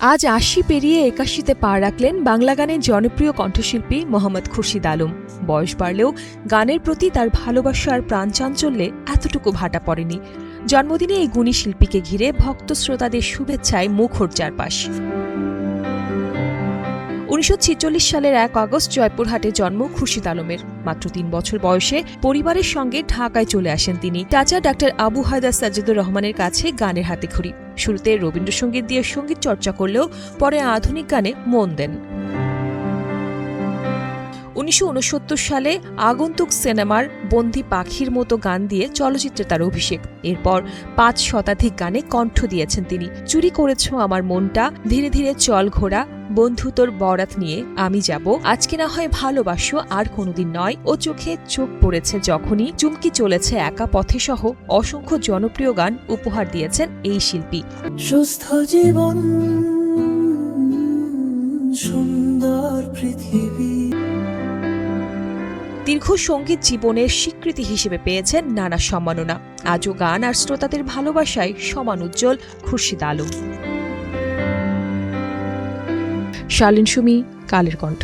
আজ ৮০ পেরিয়ে ৮১তে পা রাখলেন বাংলা গানের জনপ্রিয় কণ্ঠশিল্পী মোহাম্মদ খুরশিদ আলম। বয়স বাড়লেও গানের প্রতি তার ভালোবাসা আর প্রাণচাঞ্চল্যে এতটুকু ভাটা পড়েনি। জন্মদিনে এই গুণী শিল্পীকে ঘিরে ভক্ত শ্রোতাদের শুভেচ্ছায় মুখর চারপাশ। ১৯৪৬ সালের ১ আগস্ট জয়পুরহাটে জন্ম খুরশিদ আলমের। মাত্র ৩ বছর বয়সে পরিবারের সঙ্গে ঢাকায় চলে আসেন তিনি। চাচা ডাক্তার আবু হায়দার সাজ্জাদুর রহমানের কাছে গানের হাতেখড়ি। শুরুতে রবীন্দ্রসঙ্গীত দিয়ে সঙ্গীত চর্চা করলেও পরে আধুনিক গানে মন দেন। ১৯৬৯ সালে আগন্তুক সিনেমার বন্দি পাখির মতো গান দিয়ে চলচ্চিত্রে তার অভিষেক। এরপর ৫ শতাধিক গানে কণ্ঠ দিয়েছেন তিনি। চুরি করেছ আমার মনটা, ধীরে ধীরে চল ঘোড়া, বন্ধু তোর বরাত নিয়ে, আমি যাব, আজকে না হয় ভালোবাসো, আর কোনোদিন নয়, ও চোখে চোখ পড়েছে যখনই, চুমকি চলেছে একা পথে সহ অসংখ্য জনপ্রিয় গান উপহার দিয়েছেন এই শিল্পী। সুস্থ জীবন, সুন্দর পৃথিবী। দীর্ঘ সঙ্গীত জীবনের স্বীকৃতি হিসেবে পেয়েছেন নানা সম্মাননা। আজও গান আর শ্রোতাদের ভালোবাসায় সমান উজ্জ্বল খুরশিদ আলম। শালীন সুমি, কালের কণ্ঠ।